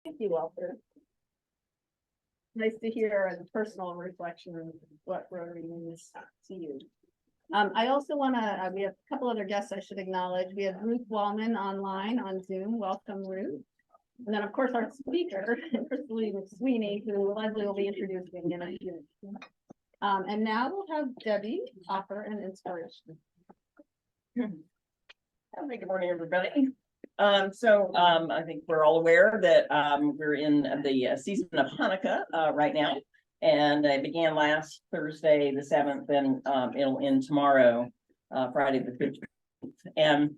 Thank you, Walter. Nice to hear a personal reflection of what Rotary means to you. I also want to, we have a couple other guests I should acknowledge. We have Ruth Wallman online on Zoom. Welcome, Ruth. And then, of course, our speaker, Christalee McSweeney, who Leslie will be introducing in a few minutes. And now we'll have Debbie offer an inspiration. Good morning, everybody. I think we're all aware that we're in the season of Hanukkah right now, and it began last Thursday, the 7th, and it'll end tomorrow, Friday the 15th. And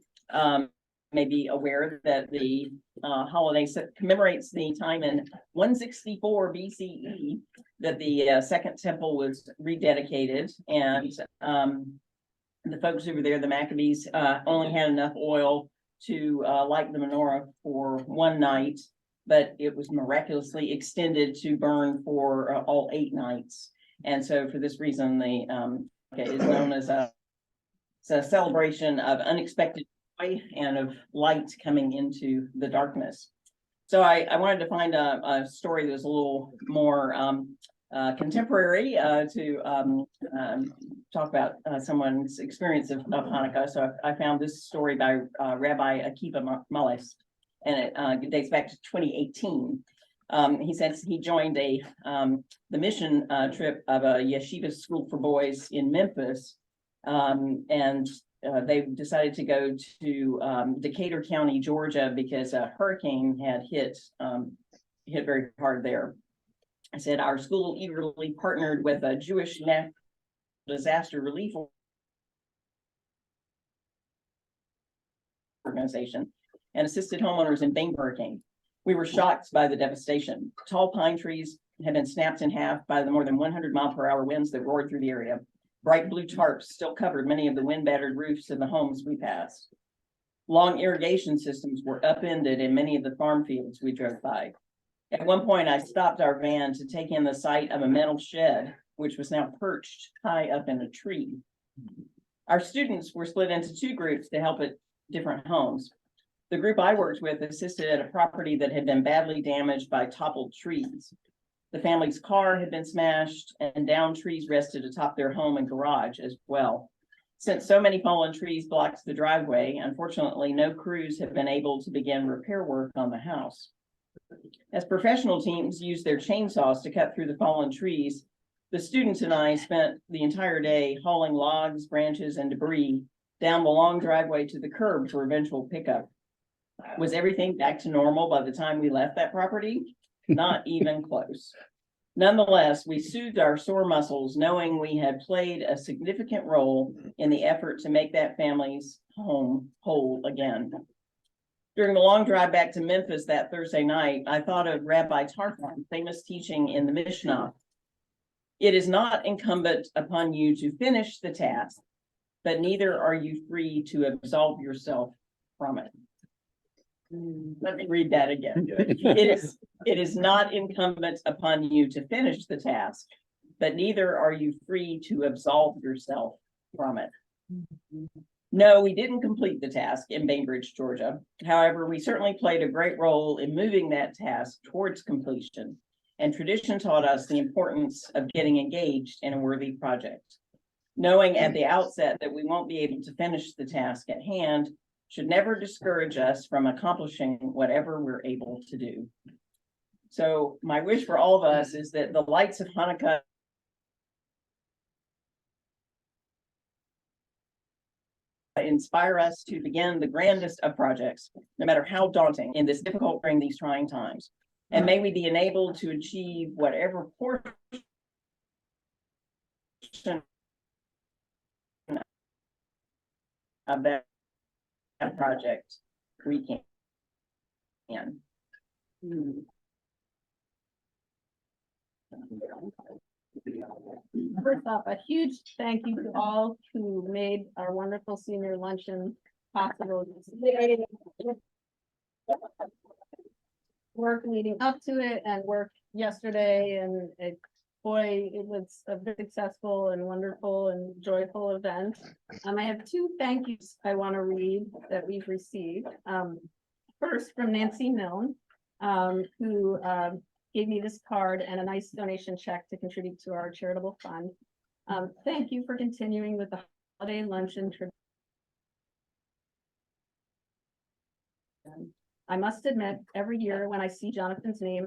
may be aware that the holiday commemorates the time in 164 BCE that the Second Temple was rededicated, and the folks over there, the Maccabees, only had enough oil to light the menorah for one night, but it was miraculously extended to burn for all 8 nights. And so for this reason, the is known as it's a celebration of unexpected joy and of light coming into the darkness. So I wanted to find a story that was a little more contemporary to talk about someone's experience of Hanukkah. So I found this story by Rabbi Akiva Mullis, and it dates back to 2018. He says he joined the mission trip of a yeshiva school for boys in Memphis, and they decided to go to Decatur County, Georgia, because a hurricane had hit very hard there. I said our school eagerly partnered with a Jewish National Disaster Relief Organization and assisted homeowners in Bane Hurricane. We were shocked by the devastation. Tall pine trees had been snapped in half by the more than 100-mile-per-hour winds that roared through the area. Bright blue tarps still covered many of the wind-battered roofs of the homes we passed. Long irrigation systems were upended in many of the farm fields we drove by. At one point, I stopped our van to take in the sight of a metal shed, which was now perched high up in a tree. Our students were split into 2 groups to help at different homes. The group I worked with assisted at a property that had been badly damaged by toppled trees. The family's car had been smashed, and downed trees rested atop their home and garage as well. Since so many fallen trees blocked the driveway, unfortunately, no crews have been able to begin repair work on the house. As professional teams used their chainsaws to cut through the fallen trees, the students and I spent the entire day hauling logs, branches, and debris down the long driveway to the curb for eventual pickup. Was everything back to normal by the time we left that property? Not even close. Nonetheless, we soothed our sore muscles knowing we had played a significant role in the effort to make that family's home whole again. During the long drive back to Memphis that Thursday night, I thought of Rabbi Tarfon's famous teaching in the Mishnah. It is not incumbent upon you to finish the task, but neither are you free to absolve yourself from it. Let me read that again. It is not incumbent upon you to finish the task, but neither are you free to absolve yourself from it. No, we didn't complete the task in Bainbridge, Georgia. However, we certainly played a great role in moving that task towards completion, and tradition taught us the importance of getting engaged in a worthy project. Knowing at the outset that we won't be able to finish the task at hand should never discourage us from accomplishing whatever we're able to do. So my wish for all of us is that the lights of Hanukkah inspire us to begin the grandest of projects, no matter how daunting in this difficult during these trying times. And may we be enabled to achieve whatever portion of that project we can. First off, a huge thank you to all who made our wonderful senior luncheon possible. Work leading up to it and work yesterday, and it was a very successful and wonderful and joyful event. I have 2 thank yous I want to read that we've received. First from Nancy Milne. who gave me this card and a nice donation check to contribute to our charitable fund. Thank you for continuing with the holiday luncheon tradition. I must admit, every year when I see Jonathan's name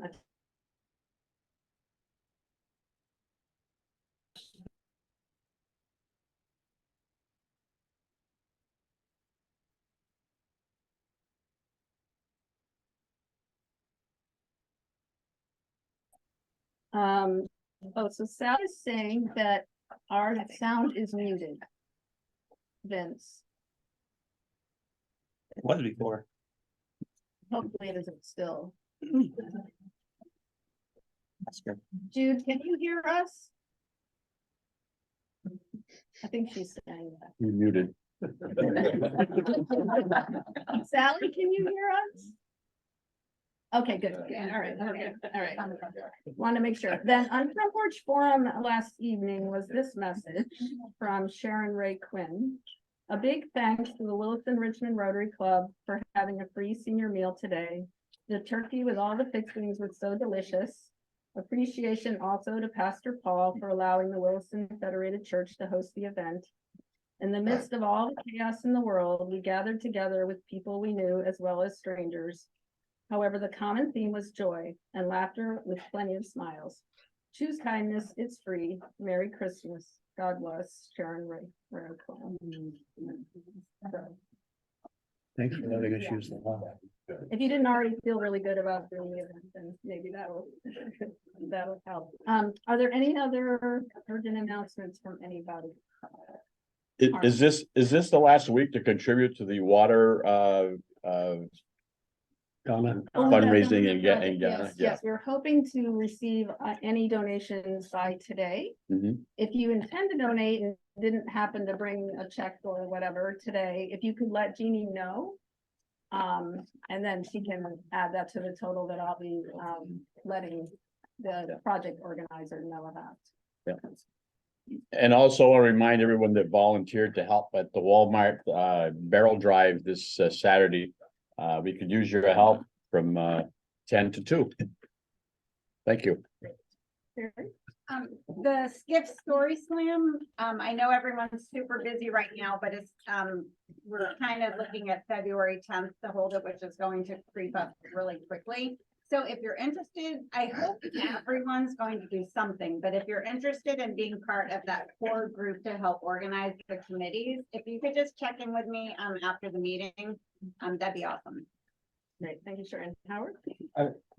so Sal is saying that our sound is muted. Vince, It was before. hopefully it isn't still. That's good. Jude, can you hear us? I think she's saying that. You're muted. Sally, can you hear us? Okay, good. Yeah, all right. Okay, all right. Want to make sure. Then on Front Porch Forum last evening was this message from Sharon Ray Quinn. A big thanks to the Williston-Richmond Rotary Club for having a free senior meal today. The turkey with all the fixings was so delicious. Appreciation also to Pastor Paul for allowing the Williston Federated Church to host the event. In the midst of all the chaos in the world, we gathered together with people we knew as well as strangers. However, the common theme was joy and laughter with plenty of smiles. Choose kindness, it's free. Merry Christmas. God bless. Sharon Ray. Thanks for letting us use the hall. If you didn't already feel really good about doing the event, then maybe that'll help. Are there any other urgent announcements from anybody? Is this the last week to contribute to the water Donna, fundraising and getting, Yes, we're hoping to receive any donations by today. Mhm. If you intend to donate and didn't happen to bring a check or whatever today, if you could let Jeannie know. And then she can add that to the total that I'll be letting the project organizer know about. And also I remind everyone that volunteered to help at the Walmart barrel drive this Saturday. We could use your help from 10 to 2. Thank you. The Skiff Story Slam, I know everyone's super busy right now, but it's, we're kind of looking at February 10th to hold it, which is going to creep up really quickly. So if you're interested, I hope everyone's going to do something, but if you're interested in being part of that core group to help organize the committees, if you could just check in with me, after the meeting, that'd be awesome. Great, thank you, Sharon. Howard?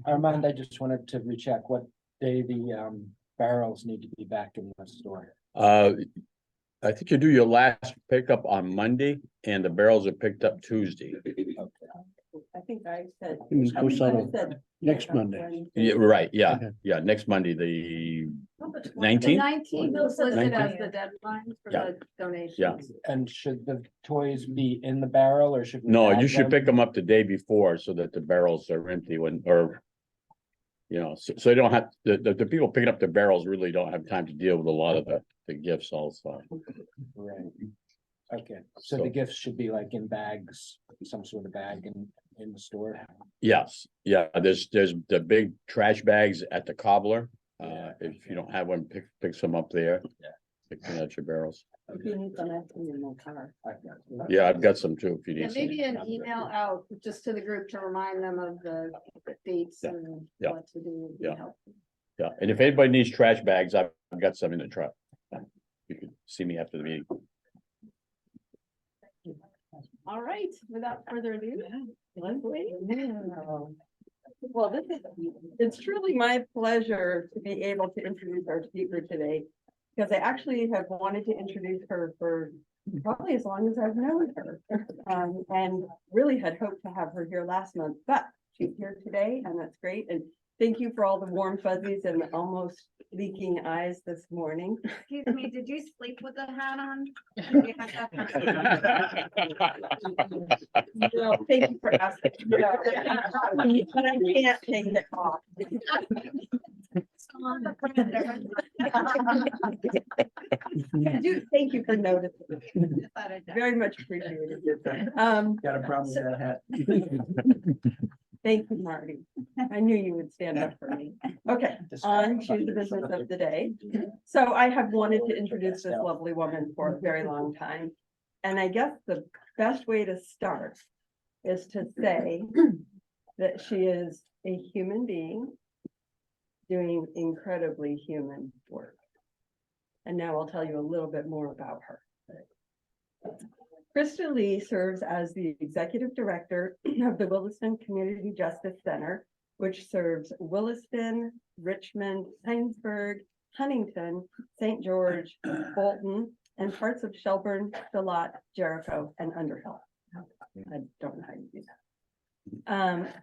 Armand, I just wanted to recheck what day the barrels need to be back in the store. I think you do your last pickup on Monday and the barrels are picked up Tuesday. I think I said. it was supposed to next Monday. Yeah, right, yeah, Okay. yeah, next Monday, the The 19th. 19th was listed as 19th? the deadline for Yeah. the donations. Yeah. And should the toys be in the barrel or should? we No, add you should pick them up the day before so that the barrels are empty when, or. You know, so they don't have, the people picking up the barrels really don't have time to deal with a lot of the gifts also. Right. Okay, so the gifts should be like in bags, some sort of bag in the store. Yes, yeah, there's the big trash bags at the cobbler. If you don't have one, pick some up there. Yeah. Pick them at your barrels. If you need some, ask me in my car. Yeah, I've got some too, if you Yeah, need some. maybe an email out just to the group to remind them of the dates Yeah. and Yeah. what to do. would be Yeah. helpful. Yeah, and if anybody needs trash bags, I've got some in the truck. You can see me after the meeting. All right, without further ado, Leslie. Well, it's truly my pleasure to be able to introduce our speaker today, because I actually have wanted to introduce her for probably as long as I've known her. And really had hoped to have her here last month, but she's here today and that's great. And thank you for all the warm fuzzies and the almost leaking eyes this morning. Excuse me, did you sleep with the hat on? No, thank you for asking. No, but I can't take it off. Thank you for noticing. Very much appreciated. Got a problem with that hat? Thank you, Marty. I knew you would stand up for me. Okay, on to the business of the day. So I have wanted to introduce this lovely woman for a very long time. And I guess the best way to start is to say that she is a human being doing incredibly human work. And now I'll tell you a little bit more about her. Cristalee serves as the executive director of the Williston Community Justice Center, which serves Williston, Richmond, Heinsberg, Huntington, St. George, Bolton, and parts of Shelburne, Charlotte, Jericho, and Underhill. I don't know how you do that.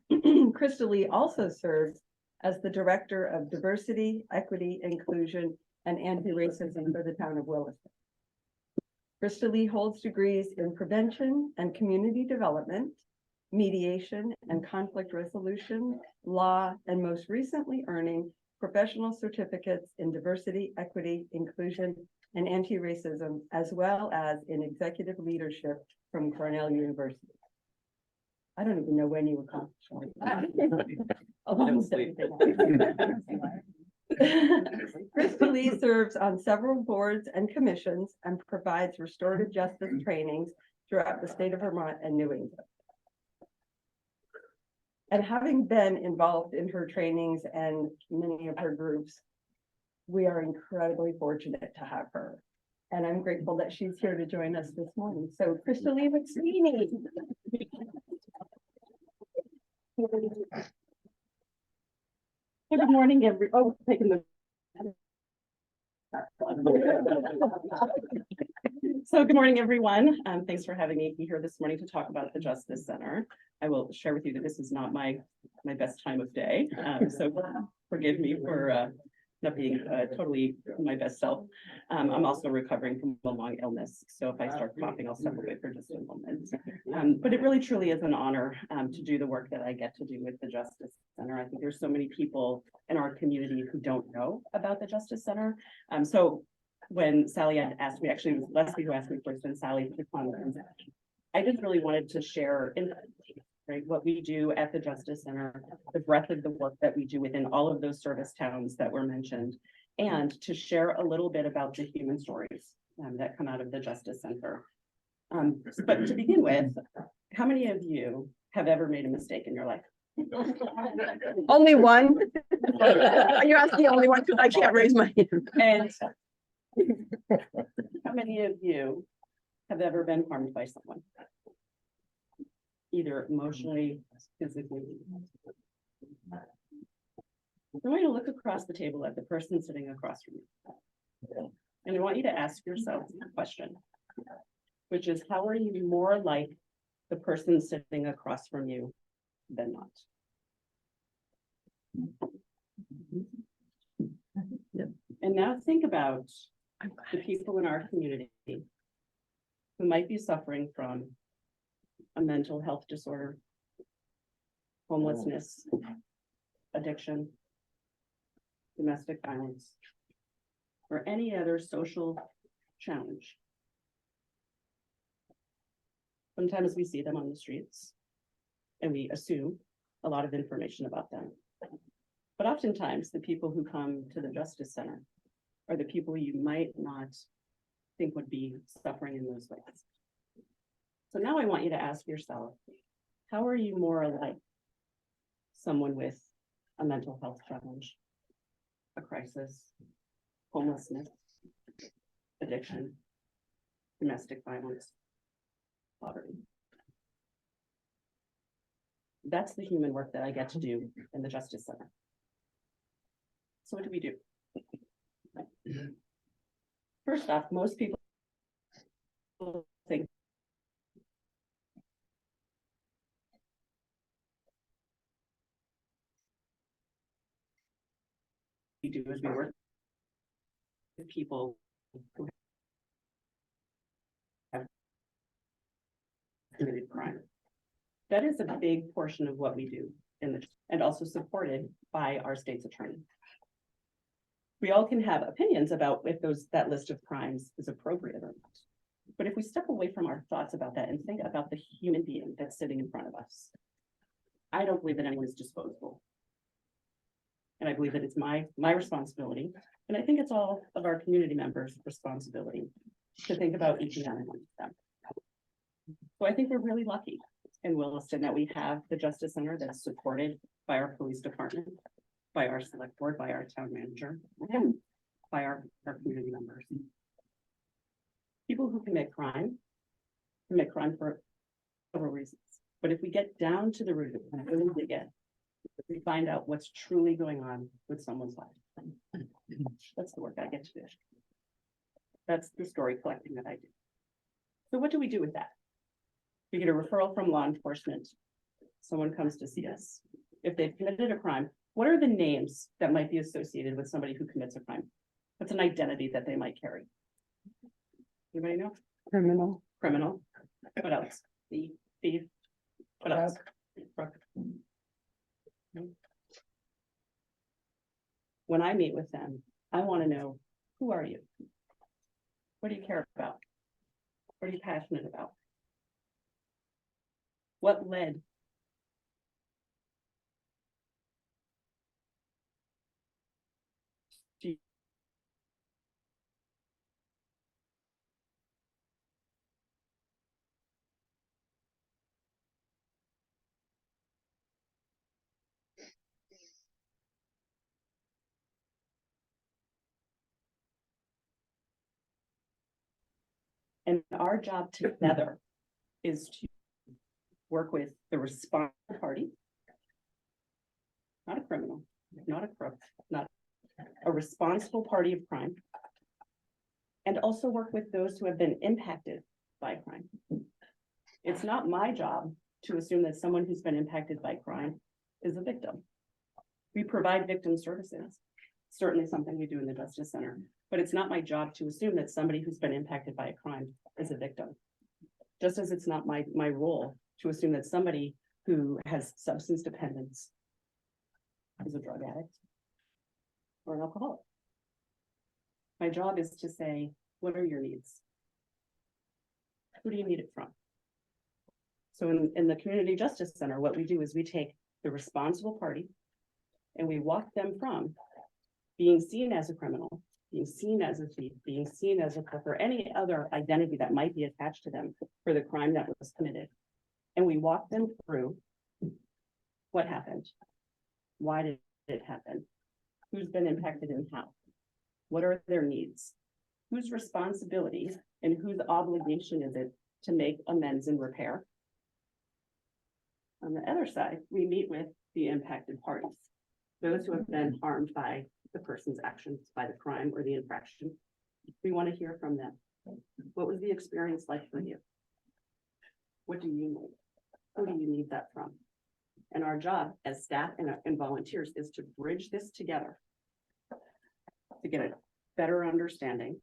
Cristalee also serves as the director of diversity, equity, inclusion, and anti-racism for the town of Williston. Cristalee holds degrees in prevention and community development, mediation and conflict resolution, law, and most recently earning professional certificates in diversity, equity, inclusion, and anti-racism, as well as in executive leadership from Cornell University. I don't even know when you accomplished all that. Almost everything. Cristalee serves on several boards and commissions and provides restorative justice trainings throughout the state of Vermont and New England. And having been involved in her trainings and many of her groups, we are incredibly fortunate to have her. And I'm grateful that she's here to join us this morning. So Christalee McSweeney. Good morning, taking the. So good morning, everyone. Thanks for having me here this morning to talk about the Justice Center. I will share with you that this is not my best time of day. So forgive me for not being totally my best self. I'm also recovering from a long illness. So if I start coughing, I'll step away for just a moment. But it really truly is an honor to do the work that I get to do with the Justice Center. I think there's so many people in our community who don't know about the Justice Center. So when Sally had asked me, actually it was Leslie who asked me first and Sally to come, I just really wanted to share right, what we do at the Justice Center, the breadth of the work that we do within all of those service towns that were mentioned, and to share a little bit about the human stories that come out of the Justice Center. But to begin with, how many of you have ever made a mistake in your life? Only one. You're asking the only one because I can't raise my hand. And how many of you have ever been harmed by someone? Either emotionally, physically. I want you to look across the table at the person sitting across from you. And I want you to ask yourself a question, which is, how are you more like the person sitting across from you than not? And now think about the people in our community who might be suffering from a mental health disorder, homelessness, addiction, domestic violence, or any other social challenge. Sometimes we see them on the streets and we assume a lot of information about them. But oftentimes the people who come to the Justice Center are the people you might not think would be suffering in those ways. So now I want you to ask yourself, how are you more like someone with a mental health challenge, a crisis, homelessness, addiction, domestic violence, poverty? That's the human work that I get to do in the Justice Center. So what do we do? First off, most people think we do is we work with people who have committed crime. That is a big portion of what we do and also supported by our state's attorney. We all can have opinions about if that list of crimes is appropriate or not. But if we step away from our thoughts about that and think about the human being that's sitting in front of us, I don't believe that anyone is disposable. And I believe that it's my responsibility, and I think it's all of our community members' responsibility to think about each and every one of them. So I think we're really lucky in Williston that we have the Justice Center that's supported by our police department, by our select board, by our town manager, and by our community members. People who commit crime for several reasons. But if we get down to the root of it, and really dig in, we find out what's truly going on with someone's life. That's the work I get to do. That's the story collecting that I do. So what do we do with that? We get a referral from law enforcement. Someone comes to see us. If they've committed a crime, what are the names that might be associated with somebody who commits a crime? What's an identity that they might carry? Anybody know? Criminal. What else? Thief. What else? Crook. When I meet with them, I want to know, who are you? What do you care about? What are you passionate about? What led? And our job together is to work with the responsible party, not a criminal, not a crook, not a responsible party of crime, and also work with those who have been impacted by crime. It's not my job to assume that someone who's been impacted by crime is a victim. We provide victim services, certainly something we do in the Justice Center, but it's not my job to assume that somebody who's been impacted by a crime is a victim. Just as it's not my role to assume that somebody who has substance dependence is a drug addict or an alcoholic. My job is to say, what are your needs? Who do you need it from? So in the Community Justice Center, what we do is we take the responsible party and we walk them from being seen as a criminal, being seen as a thief, being seen as a crook, or any other identity that might be attached to them for the crime that was committed. And we walk them through what happened. Why did it happen? Who's been impacted and how? What are their needs? Whose responsibility and whose obligation is it to make amends and repair? On the other side, we meet with the impacted parties, those who have been harmed by the person's actions, by the crime or the infraction. We want to hear from them. What was the experience like for you? What do you need? Who do you need that from? And our job as staff and volunteers is to bridge this together to get a better understanding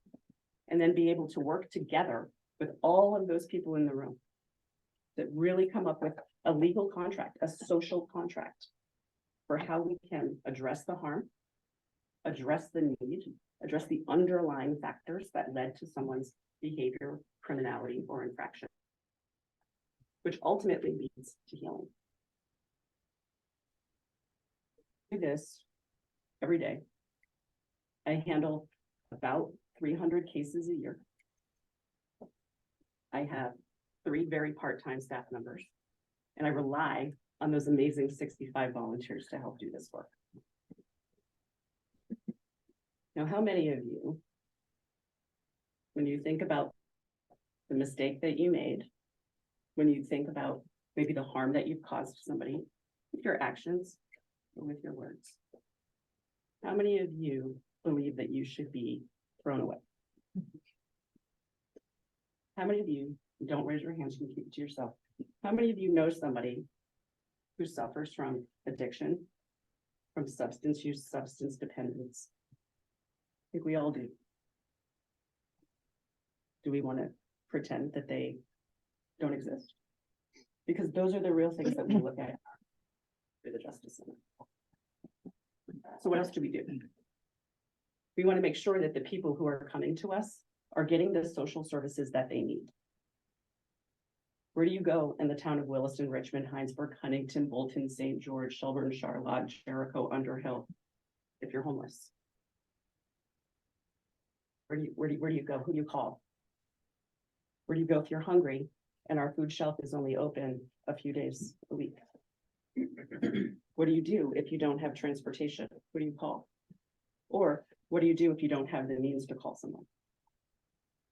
and then be able to work together with all of those people in the room that really come up with a legal contract, a social contract for how we can address the harm, address the need, address the underlying factors that led to someone's behavior, criminality, or infraction, which ultimately leads to healing. I do this every day. I handle about 300 cases a year. I have 3 very part-time staff members, and I rely on those amazing 65 volunteers to help do this work. Now, how many of you, when you think about the mistake that you made, when you think about maybe the harm that you've caused somebody with your actions or with your words, how many of you believe that you should be thrown away? How many of you, don't raise your hands, you can keep it to yourself, how many of you know somebody who suffers from addiction, from substance use, substance dependence? I think we all do. Do we want to pretend that they don't exist? Because those are the real things that we look at for the Justice Center. So what else do we do? We want to make sure that the people who are coming to us are getting the social services that they need. Where do you go in the town of Williston, Richmond, Hinesburg, Huntington, Bolton, St. George, Shelburne, Charlotte, Jericho, Underhill, if you're homeless? Where do you go? Who do you call? Where do you go if you're hungry and our food shelf is only open a few days a week? What do you do if you don't have transportation? Who do you call? Or what do you do if you don't have the means to call someone?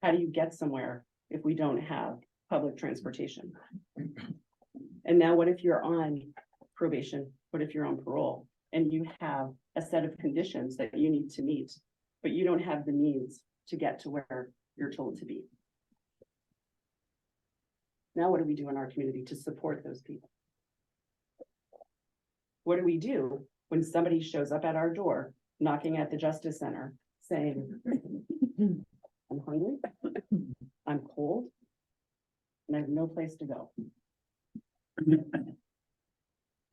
How do you get somewhere if we don't have public transportation? And now what if you're on probation? What if you're on parole and you have a set of conditions that you need to meet, but you don't have the means to get to where you're told to be? Now what do we do in our community to support those people? What do we do when somebody shows up at our door, knocking at the Justice Center, saying, I'm hungry, I'm cold, and I have no place to go?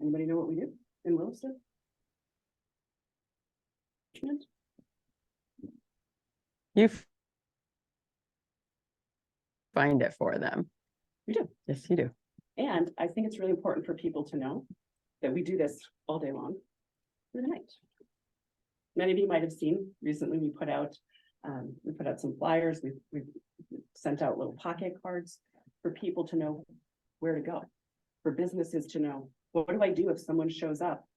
Anybody know what we do in Williston? You find it for them. We do. Yes, you do. And I think it's really important for people to know that we do this all day long through the night. Many of you might have seen recently, we put out some flyers, we sent out little pocket cards for people to know where to go, for businesses to know, what do I do if someone shows up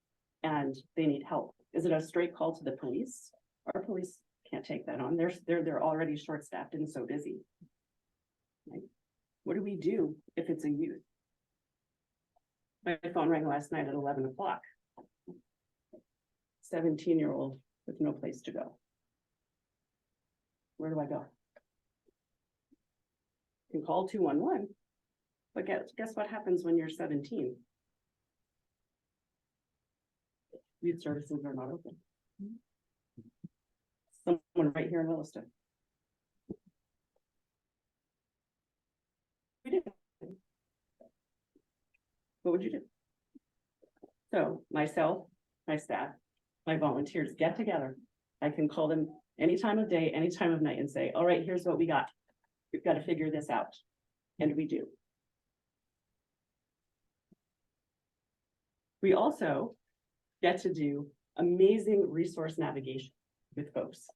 and they need help? Is it a straight call to the police? Our police can't take that on. They're already short-staffed and so busy. Right? What do we do if it's a youth? My phone rang last night at 11 o'clock. 17-year-old with no place to go. Where do I go? You can call 211, but guess what happens when you're 17? Youth services are not open. Someone right here in Williston. We do. What would you do? So myself, my staff, my volunteers get together. I can call them any time of day, any time of night and say, all right, here's what we got. We've got to figure this out. And we do. We also get to do amazing resource navigation with folks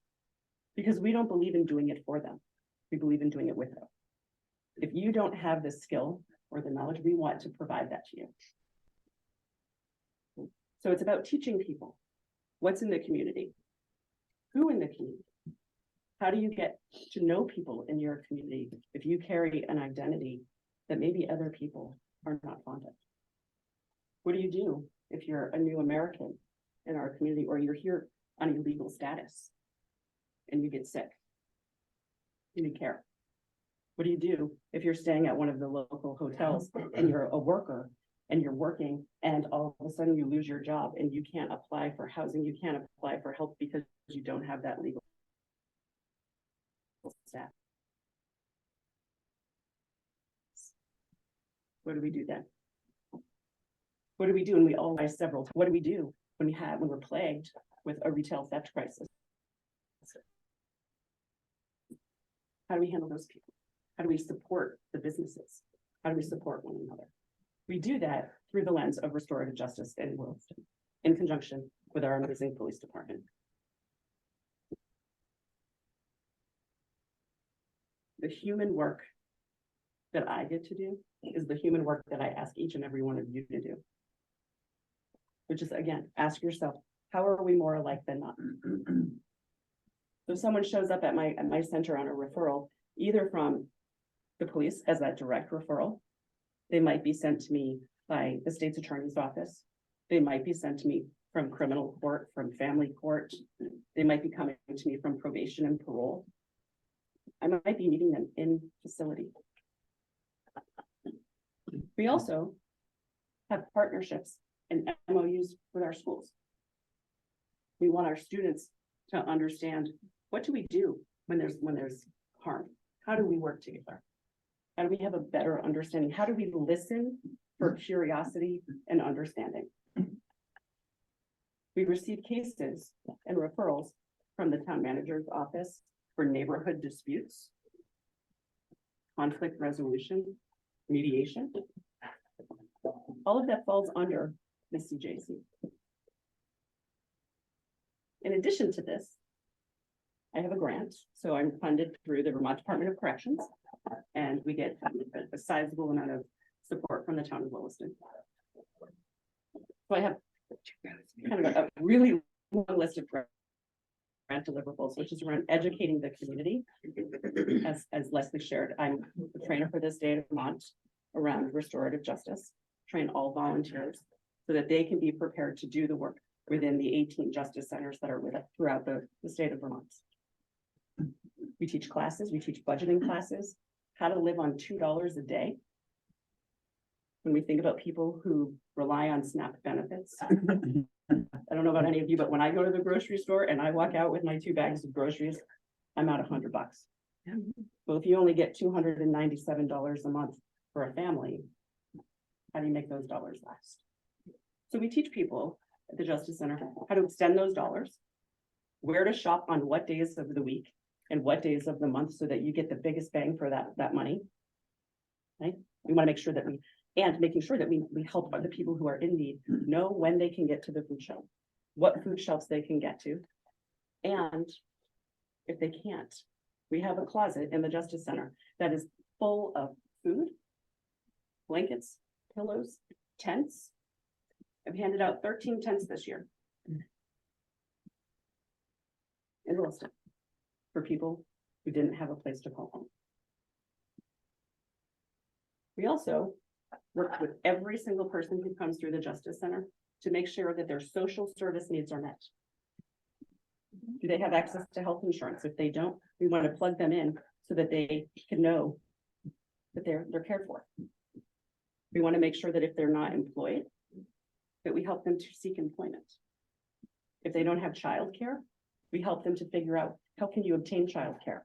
because we don't believe in doing it for them. We believe in doing it with them. If you don't have the skill or the knowledge, we want to provide that to you. So it's about teaching people what's in the community, who in the community, how do you get to know people in your community if you carry an identity that maybe other people are not fond of? What do you do if you're a new American in our community or you're here on illegal status and you get sick? You need care. What do you do if you're staying at one of the local hotels and you're a worker and you're working and all of a sudden you lose your job and you can't apply for housing, you can't apply for help because you don't have that legal status? What do we do then? What do we do? And we all lie several times. What do we do when we're plagued with a retail theft crisis? How do we handle those people? How do we support the businesses? How do we support one another? We do that through the lens of restorative justice in Williston, in conjunction with our amazing police department. The human work that I get to do is the human work that I ask each and every one of you to do. Which is, again, ask yourself, how are we more alike than not? So if someone shows up at my center on a referral, either from the police as that direct referral, they might be sent to me by the state's attorney's office. They might be sent to me from criminal court, from family court. They might be coming to me from probation and parole. I might be meeting them in facility. We also have partnerships and MOUs with our schools. We want our students to understand, what do we do when there's harm? How do we work together? How do we have a better understanding? How do we listen for curiosity and understanding? We receive cases and referrals from the town manager's office for neighborhood disputes, conflict resolution, mediation. All of that falls under the CJC. In addition to this, I have a grant, so I'm funded through the Vermont Department of Corrections, and we get a sizable amount of support from the town of Williston. So I have kind of a really long list of grant deliverables, which is around educating the community. As Leslie shared, I'm the trainer for the state of Vermont around restorative justice, train all volunteers so that they can be prepared to do the work within the 18 justice centers that are with us throughout the state of Vermont. We teach classes, we teach budgeting classes, how to live on $2 a day. When we think about people who rely on SNAP benefits. I don't know about any of you, but when I go to the grocery store and I walk out with my 2 bags of groceries, I'm out $100. Well, if you only get $297 a month for a family, how do you make those dollars last? So we teach people at the Justice Center how to extend those dollars, where to shop on what days of the week and what days of the month so that you get the biggest bang for that money. Right? We want to make sure that making sure that we help the people who are in need know when they can get to the food shelf, what food shelves they can get to. And if they can't, we have a closet in the Justice Center that is full of food, blankets, pillows, tents. I've handed out 13 tents this year in Williston for people who didn't have a place to call home. We also work with every single person who comes through the Justice Center to make sure that their social service needs are met. Do they have access to health insurance? If they don't, we want to plug them in so that they can know that they're cared for. We want to make sure that if they're not employed, that we help them to seek employment. If they don't have childcare, we help them to figure out how can you obtain childcare.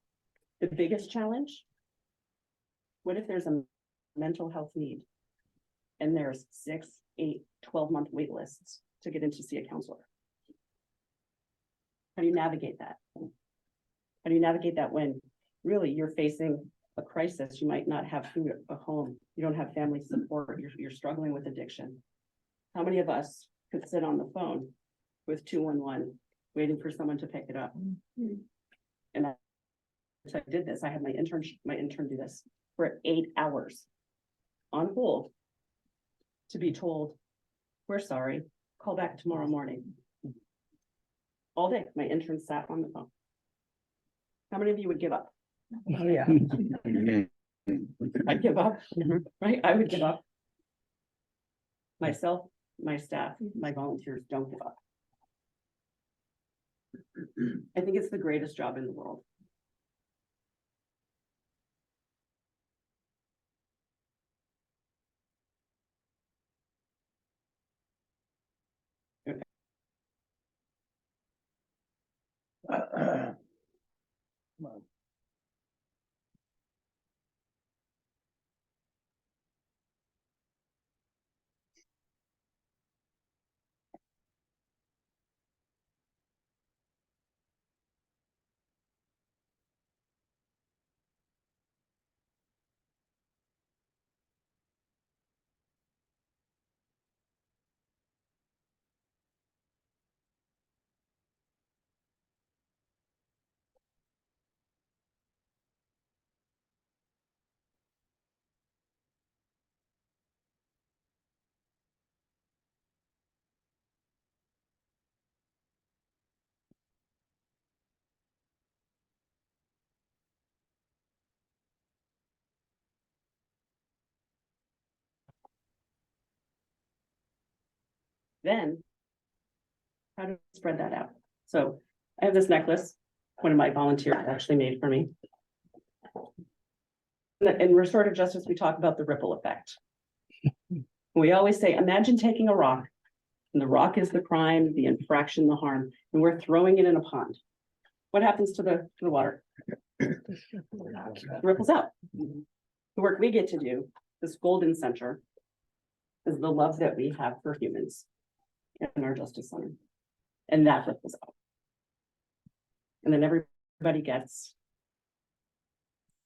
The biggest challenge, what if there's a mental health need and there's 6, 8, 12-month wait lists to get in to see a counselor? How do you navigate that? How do you navigate that when really you're facing a crisis? You might not have food at home. You don't have family support. You're struggling with addiction. How many of us could sit on the phone with 211 waiting for someone to pick it up? And I did this. I had my intern do this for 8 hours on hold to be told, we're sorry, call back tomorrow morning. All day, my intern sat on the phone. How many of you would give up? Oh, yeah. I'd give up, right? I would give up. Myself, my staff, my volunteers don't give up. I think it's the greatest job in the world. Then, how do we spread that out? So I have this necklace, one of my volunteers actually made for me. In restorative justice, we talk about the ripple effect. We always say, imagine taking a rock, and the rock is the crime, the infraction, the harm, and we're throwing it in a pond. What happens to the water? It ripples out. The work we get to do, this golden center, is the love that we have for humans in our Justice Center. And that ripples out. And then everybody gets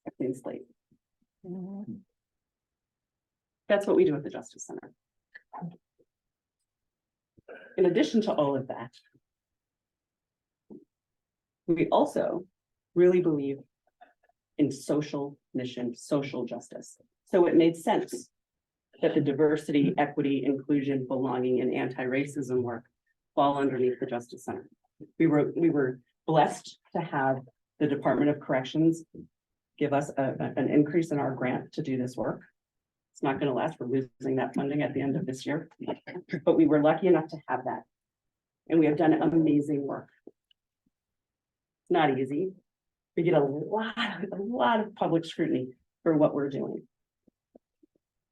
a clean slate. That's what we do at the Justice Center. In addition to all of that, We also really believe in social mission, social justice. So it made sense that the diversity, equity, inclusion, belonging, and anti-racism work fall underneath the Justice Center. We were blessed to have the Department of Corrections give us an increase in our grant to do this work. It's not going to last. We're losing that funding at the end of this year, but we were lucky enough to have that. And we have done amazing work. It's not easy. We get a lot of public scrutiny for what we're doing.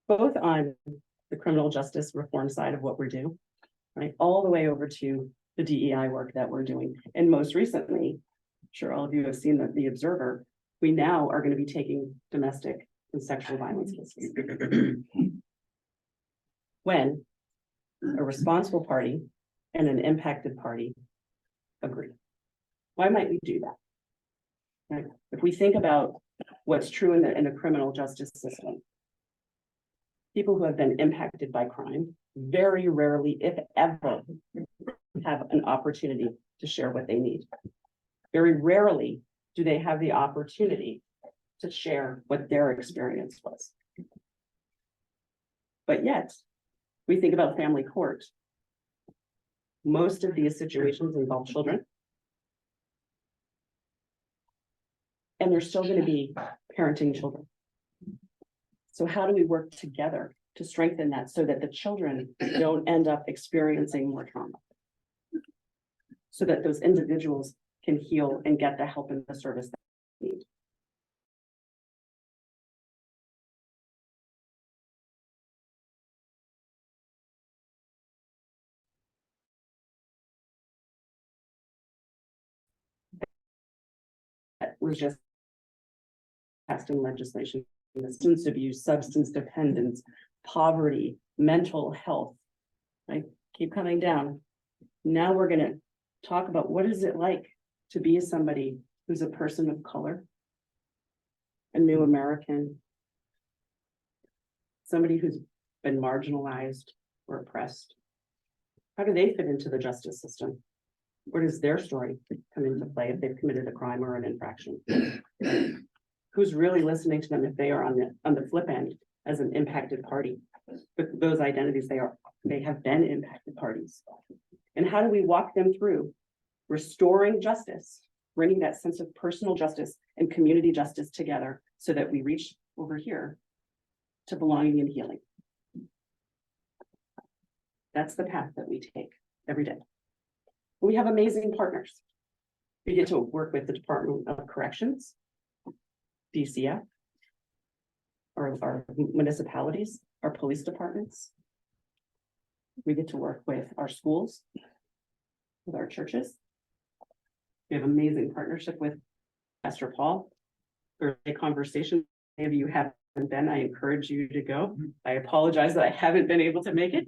Both on the criminal justice reform side of what we're doing, right? All the way over to the DEI work that we're doing. And most recently, I'm sure all of you have seen the Observer, we now are going to be taking domestic and sexual violence cases. When a responsible party and an impacted party agree. Why might we do that? Right? If we think about what's true in the criminal justice system, people who have been impacted by crime very rarely, if ever, have an opportunity to share what they need. Very rarely do they have the opportunity to share what their experience was. But yet, we think about family court. Most of these situations involve children. And they're still going to be parenting children. So how do we work together to strengthen that so that the children don't end up experiencing more trauma? So that those individuals can heal and get the help and the service that they need. That was just passed in legislation, substance abuse, substance dependence, poverty, mental health, right? Keep coming down. Now we're going to talk about what is it like to be somebody who's a person of color, a new American, somebody who's been marginalized or oppressed. How do they fit into the justice system? Where does their story come into play if they've committed a crime or an infraction? Who's really listening to them if they are on the flip end as an impacted party? With those identities, they have been impacted parties. And how do we walk them through restoring justice, bringing that sense of personal justice and community justice together so that we reach over here to belonging and healing? That's the path that we take every day. We have amazing partners. We get to work with the Department of Corrections, DCF, our municipalities, our police departments. We get to work with our schools, with our churches. We have amazing partnership with Pastor Paul. For a conversation, if you haven't been, I encourage you to go. I apologize that I haven't been able to make it,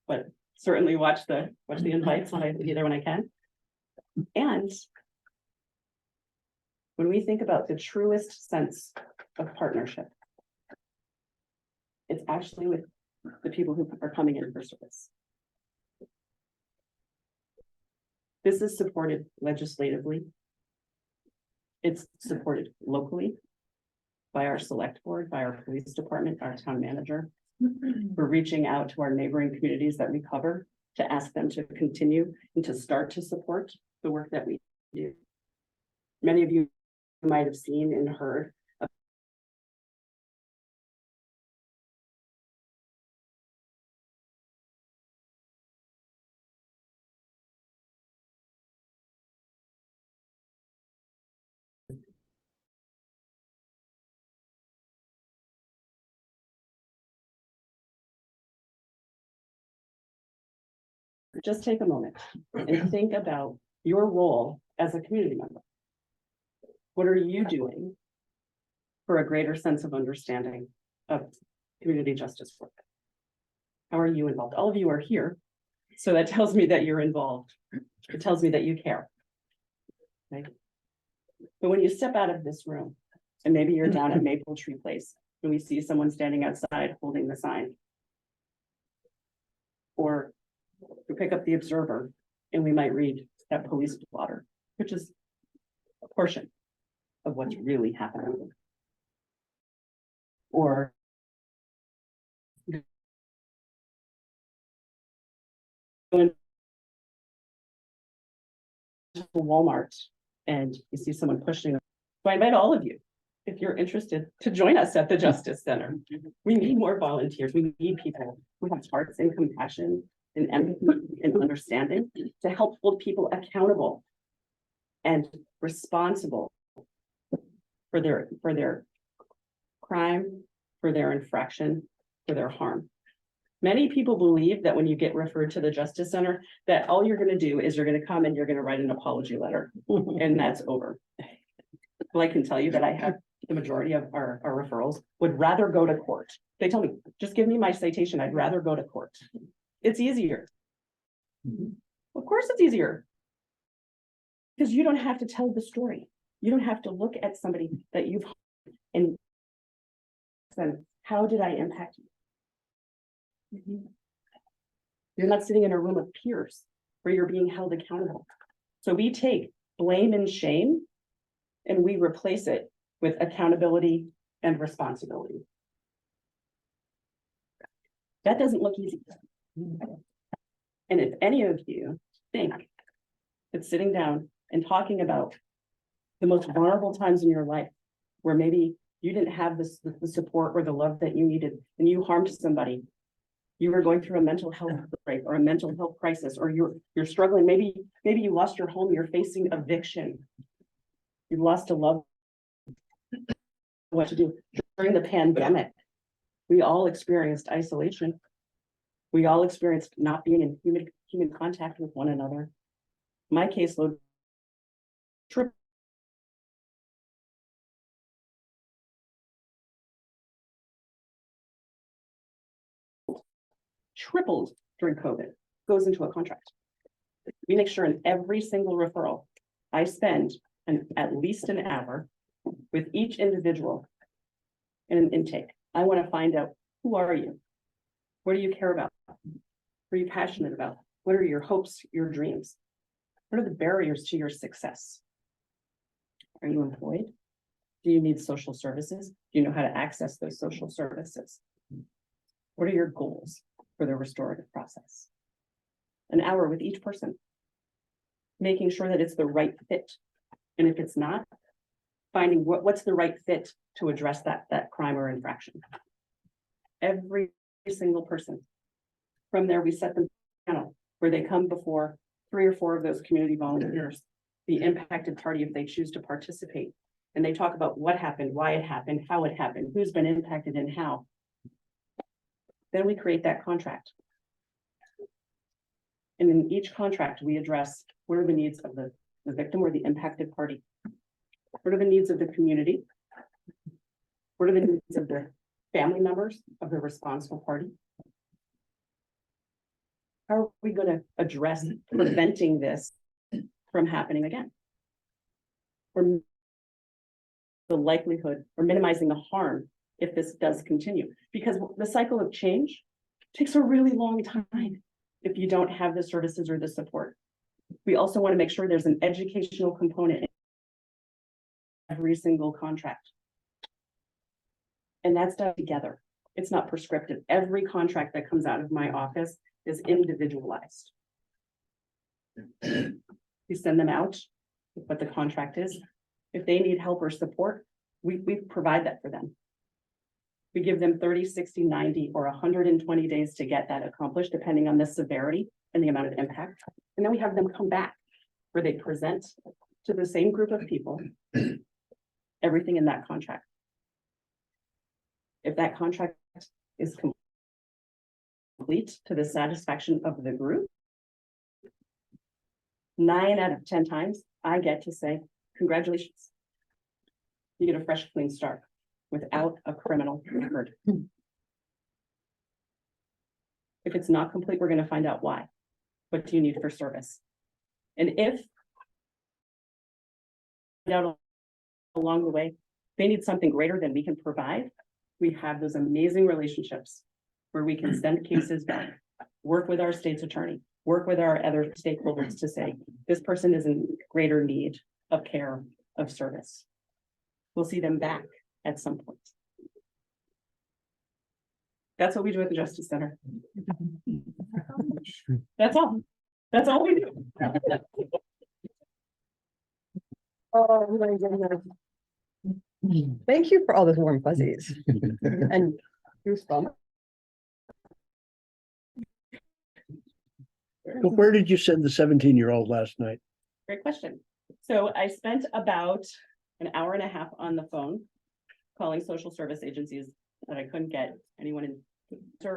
but certainly watch the invites when I be there when I can. And when we think about the truest sense of partnership, it's actually with the people who are coming in for service. This is supported legislatively. It's supported locally by our select board, by our police department, our town manager. We're reaching out to our neighboring communities that we cover to ask them to continue and to start to support the work that we do. Many of you might have seen and heard just take a moment and think about your role as a community member. What are you doing for a greater sense of understanding of community justice work? How are you involved? All of you are here, so that tells me that you're involved. It tells me that you care. Right? But when you step out of this room, and maybe you're down at Maple Tree Place, and we see someone standing outside holding the sign, or we pick up the Observer and we might read that police blotter, which is portion of what's really happening. Or going to Walmart and you see someone pushing. So I invite all of you, if you're interested, to join us at the Justice Center. We need more volunteers. We need people who have hearts and compassion and empathy and understanding to help hold people accountable and responsible for their crime, for their infraction, for their harm. Many people believe that when you get referred to the Justice Center, that all you're going to do is you're going to come and you're going to write an apology letter, and that's over. Well, I can tell you that I have the majority of our referrals would rather go to court. They tell me, just give me my citation. I'd rather go to court. It's easier. Of course it's easier. Because you don't have to tell the story. You don't have to look at somebody that you've and then how did I impact you? You're not sitting in a room of peers where you're being held accountable. So we take blame and shame and we replace it with accountability and responsibility. That doesn't look easy. And if any of you think that sitting down and talking about the most vulnerable times in your life, where maybe you didn't have the support or the love that you needed, and you harmed somebody, you were going through a mental health break or a mental health crisis, or you're struggling, maybe you lost your home, you're facing eviction, you've lost a loved one. What to do during the pandemic? We all experienced isolation. We all experienced not being in human contact with one another. My caseload tripled during COVID, goes into a contract. We make sure in every single referral, I spend at least an hour with each individual in an intake. I want to find out, who are you? What do you care about? What are you passionate about? What are your hopes, your dreams? What are the barriers to your success? Are you employed? Do you need social services? Do you know how to access those social services? What are your goals for the restorative process? An hour with each person, making sure that it's the right fit. And if it's not, finding what's the right fit to address that crime or infraction. Every single person. From there, we set them panel where they come before 3 or 4 of those community volunteers, the impacted party if they choose to participate. And they talk about what happened, why it happened, how it happened, who's been impacted and how. Then we create that contract. And in each contract, we address what are the needs of the victim or the impacted party. What are the needs of the community? What are the needs of the family members of the responsible party? How are we going to address preventing this from happening again? Or the likelihood or minimizing the harm if this does continue, because the cycle of change takes a really long time if you don't have the services or the support. We also want to make sure there's an educational component in every single contract. And that's done together. It's not prescriptive. Every contract that comes out of my office is individualized. We send them out with what the contract is. If they need help or support, we provide that for them. We give them 30, 60, 90, or 120 days to get that accomplished, depending on the severity and the amount of impact. And then we have them come back where they present to the same group of people everything in that contract. If that contract is complete to the satisfaction of the group, 9 out of 10 times, I get to say, congratulations. You get a fresh, clean start without a criminal record. If it's not complete, we're going to find out why. What do you need for service? And if out along the way, they need something greater than we can provide, we have those amazing relationships where we can send cases back, work with our state's attorney, work with our other stakeholders to say, this person is in greater need of care of service. We'll see them back at some point. That's what we do at the Justice Center. That's all. That's all we do. Oh my goodness. Thank you for all those warm fuzzies and goosebumps. But where did you send the 17-year-old last night? Great question. So I spent about an hour and a half on the phone calling social service agencies that I couldn't get anyone in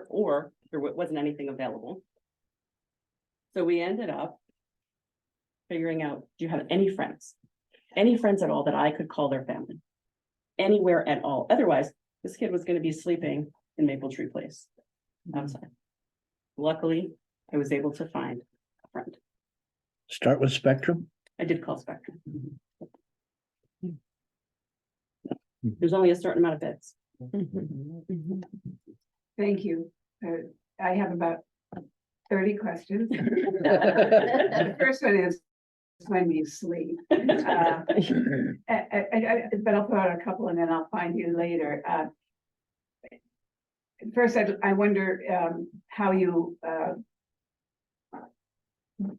or there wasn't anything available. So we ended up figuring out, do you have any friends at all that I could call their family? Anywhere at all. Otherwise, this kid was going to be sleeping in Maple Tree Place outside. Luckily, I was able to find a friend. Start with Spectrum? I did call Spectrum. There's only a certain amount of beds. Thank you. I have about 30 questions. The first one is, when do you sleep? But I'll throw out a couple and then I'll find you later. First, I wonder how you,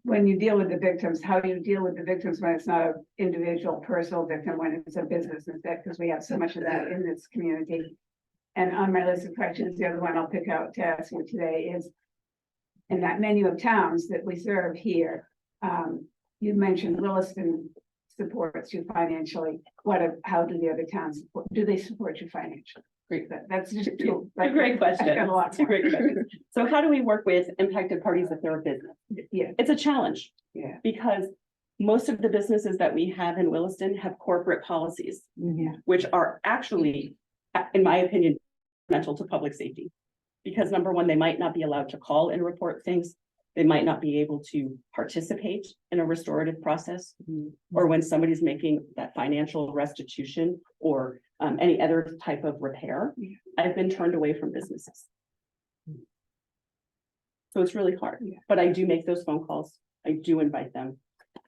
when you deal with the victims, how you deal with the victims when it's not an individual personal victim, when it's a business instead, because we have so much of that in this community. And on my list of questions, the other one I'll pick out to ask you today is, in that menu of towns that we serve here, you mentioned Williston supports you financially. How do the other towns support? Do they support you financially? Great. That's just two. A great question. I've got a lot It's a great question. So how do we work with impacted parties if they're a business? Yeah, It's a challenge yeah, because most of the businesses that we have in Williston have corporate policies, yeah. which are actually, in my opinion, detrimental to public safety. Because number one, they might not be allowed to call and report things. They might not be able to participate in a restorative process, or when somebody's making that financial restitution or any other type of repair. I've been turned away from businesses. So it's really hard, but I do make those phone calls. I do invite them.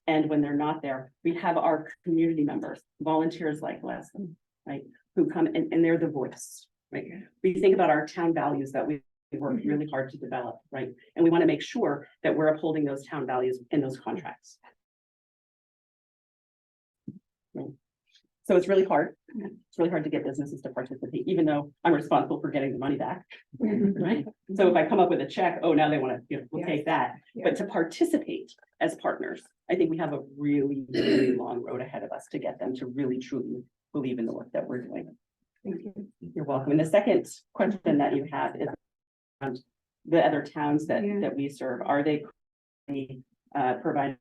And when they're not there, we have our community members, volunteers like Leslie, right? Who come and they're the voice, right? We think about our town values that we work really hard to develop, right? And we want to make sure that we're upholding those town values in those contracts. Right. So it's really hard. It's really hard to get businesses to participate, even though I'm responsible for getting the money back, right? So if I come up with a check, oh, now they want to, we'll take that. But to participate as partners, I think we have a really, really long road ahead of us to get them to really, truly believe in the work that we're doing. Thank you. You're welcome. And the second question that you have is the other towns that we serve. Are they providing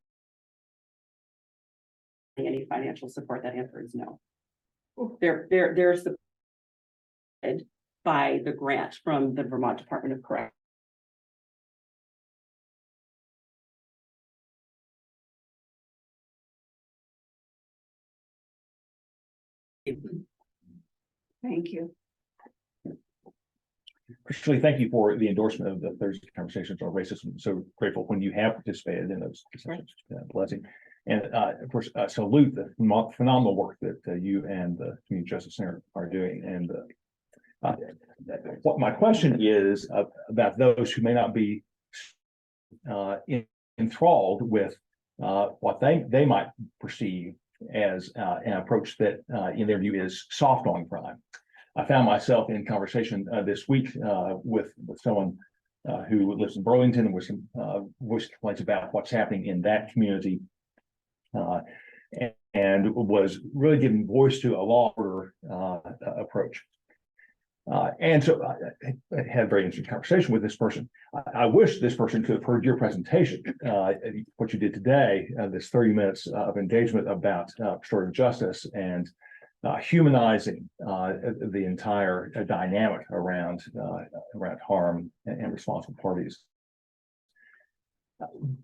any financial support? That answer is no. They're supported by the grant from the Vermont Department of Corrections. Thank you. Christalee, thank you for the endorsement of the Thursday conversations on racism. So grateful when you have participated in those discussions. Blessing. And of course, salute the phenomenal work that you and the Community Justice Center are doing. And what my question is about those who may not be enthralled with what they might perceive as an approach that in their view is soft on crime. I found myself in conversation this week with someone who lives in Burlington and with some voice complaints about what's happening in that community, and was really giving voice to a law order approach. And so I had a very interesting conversation with this person. I wish this person could have heard your presentation, what you did today, this 30 minutes of engagement about restorative justice and humanizing the entire dynamic around harm and responsible parties.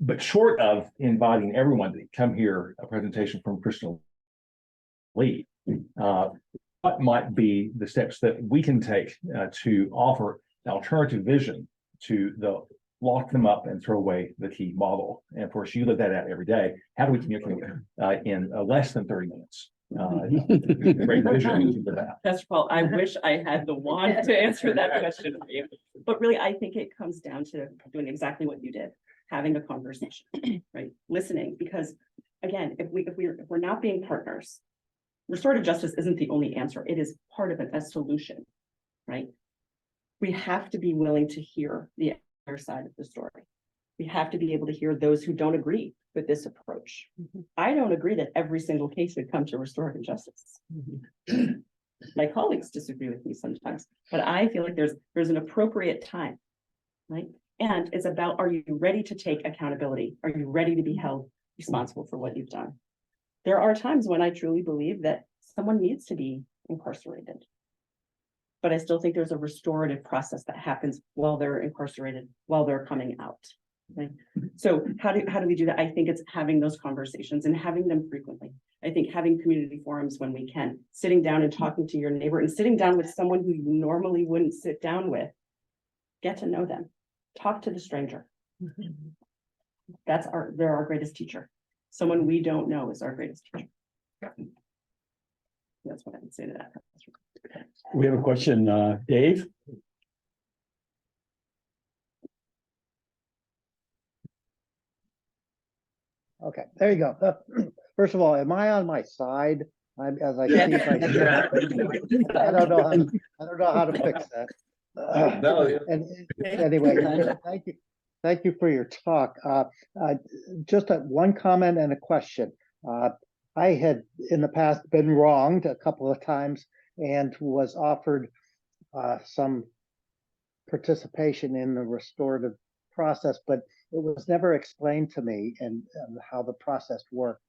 But short of inviting everyone to come hear a presentation from Cristalee, what might be the steps that we can take to offer an alternative vision to the lock them up and throw away the key model? And of course, you live that out every day. How do we communicate in less than 30 minutes Great vision for that. Pastor Paul, I wish I had the wand to answer that question for you. But really, I think it comes down to doing exactly what you did, having a conversation, right? Listening, because again, if we're not being partners, restorative justice isn't the only answer. It is part of a solution, right? We have to be willing to hear the other side of the story. We have to be able to hear those who don't agree with this approach. I don't agree that every single case should come to restorative justice. My colleagues disagree with me sometimes, but I feel like there's an appropriate time, right? And it's about, are you ready to take accountability? Are you ready to be held responsible for what you've done? There are times when I truly believe that someone needs to be incarcerated. But I still think there's a restorative process that happens while they're incarcerated, while they're coming out. Right? So how do we do that? I think it's having those conversations and having them frequently. I think having community forums when we can, sitting down and talking to your neighbor and sitting down with someone who you normally wouldn't sit down with, get to know them, talk to the stranger. They're our greatest teacher. Someone we don't know is our greatest teacher. That's what I would say to that. We have a question, Dave? Okay, there you go. First of all, am I on my side? As I see, I don't know how to fix that. And anyway, thank you for your talk. Just one comment and a question. I had in the past been wronged a couple of times and was offered some participation in the restorative process, but it was never explained to me and how the process worked.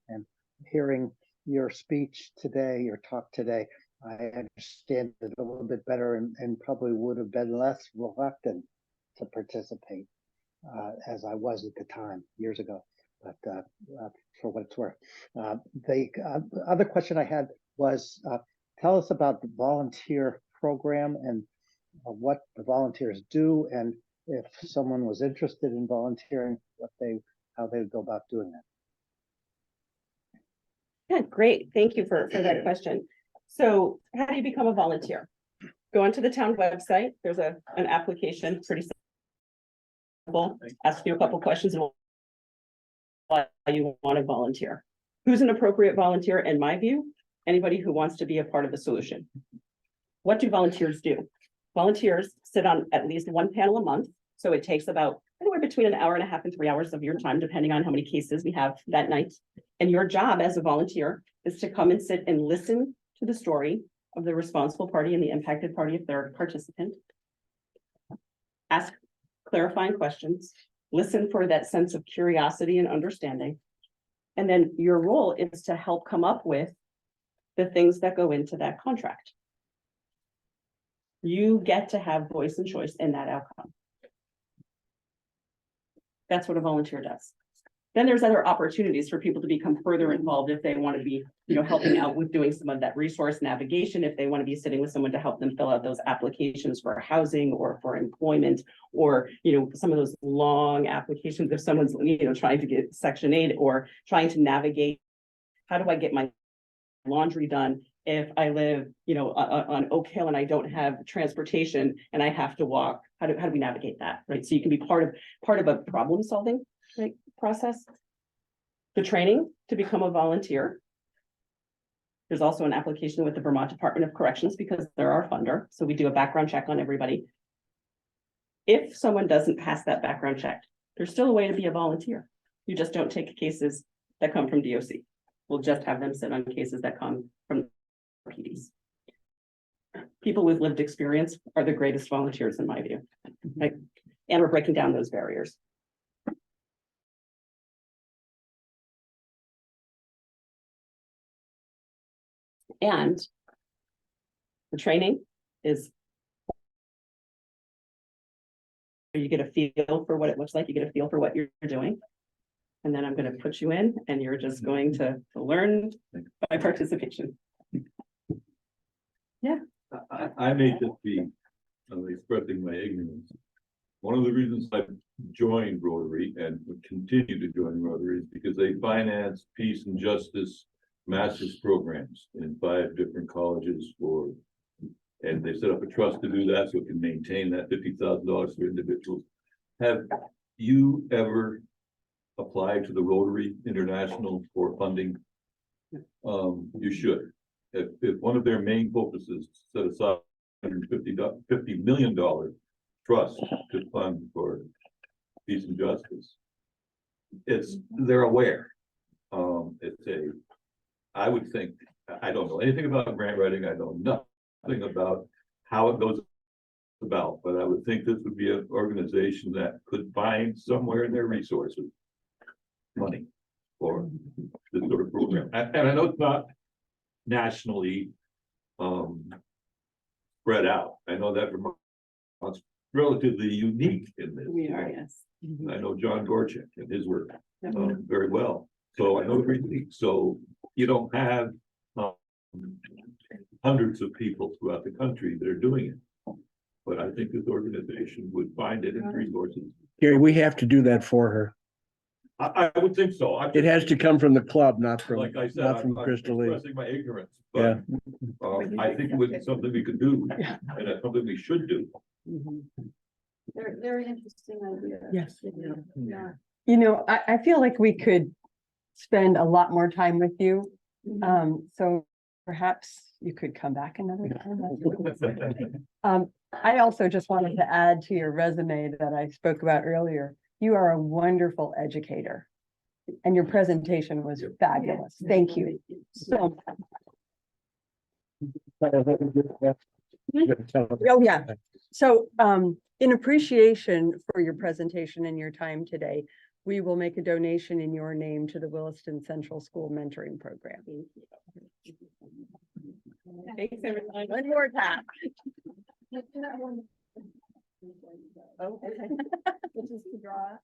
And hearing your speech today, your talk today, I understand it a little bit better and probably would have been less reluctant to participate as I was at the time years ago. But for what it's worth, the other question I had was, tell us about the volunteer program and what the volunteers do, and if someone was interested in volunteering, how they would go about doing that. Yeah, great. Thank you for that question. So how do you become a volunteer? Go onto the town website. There's an application, pretty simple. Ask you a couple questions and why you want to volunteer. Who's an appropriate volunteer? In my view, anybody who wants to be a part of the solution. What do volunteers do? Volunteers sit on at least one panel a month. So it takes about anywhere between an hour and a half and 3 hours of your time, depending on how many cases we have that night. And your job as a volunteer is to come and sit and listen to the story of the responsible party and the impacted party if they're a participant. Ask clarifying questions, listen for that sense of curiosity and understanding. And then your role is to help come up with the things that go into that contract. You get to have voice and choice in that outcome. That's what a volunteer does. Then there's other opportunities for people to become further involved if they want to be, helping out with doing some of that resource navigation, if they want to be sitting with someone to help them fill out those applications for housing or for employment, or, some of those long applications if someone's, trying to get Section 8 or trying to navigate, how do I get my laundry done if I live, on Oak Hill and I don't have transportation and I have to walk? How do we navigate that, right? So you can be part of a problem solving, right, process. The training to become a volunteer. There's also an application with the Vermont Department of Corrections because they're our funder. So we do a background check on everybody. If someone doesn't pass that background check, there's still a way to be a volunteer. You just don't take cases that come from DOC. We'll just have them sit on cases that come from PDs. People with lived experience are the greatest volunteers in my view, right? And we're breaking down those barriers. And the training is, you get a feel for what it looks like, you get a feel for what you're doing. And then I'm going to put you in and you're just going to learn by participation. Yeah. I may just be expressing my ignorance. One of the reasons I joined Rotary and would continue to join Rotary is because they finance peace and justice master's programs in 5 different colleges for. And they set up a trust to do that, so it can maintain that $50,000 for individuals. Have you ever applied to the Rotary International for funding? You should. If one of their main focuses set aside $150 million trust to fund for peace and justice, they're aware. I would think, I don't know anything about grant writing. I know nothing about how it goes about, but I would think this would be an organization that could find somewhere in their resources money for this sort of program. And I know it's not nationally spread out. I know that Vermont's relatively unique in this. We are, yes. I know John Gorchak and his work very well. So I know everything. So you don't have hundreds of people throughout the country that are doing it. But I think this organization would find it in resources. Gary, we have to do that for her. I would think so. It has to come from the club, not from, Like I said, not from I'm Cristalee. expressing my ignorance, but I think it would be something we could do, and it's something we should do. Very interesting idea. Yes. Yeah. You know, I feel like we could spend a lot more time with you. So perhaps you could come back another time. I also just wanted to add to your resume that I spoke about earlier. You are a wonderful educator and your presentation was fabulous. Thank you so much. Oh, yeah. So, in appreciation for your presentation and your time today, we will make a donation in your name to the Williston Central School Mentoring Program. Thanks, everyone. One more time. Oh, okay. Which is to draw.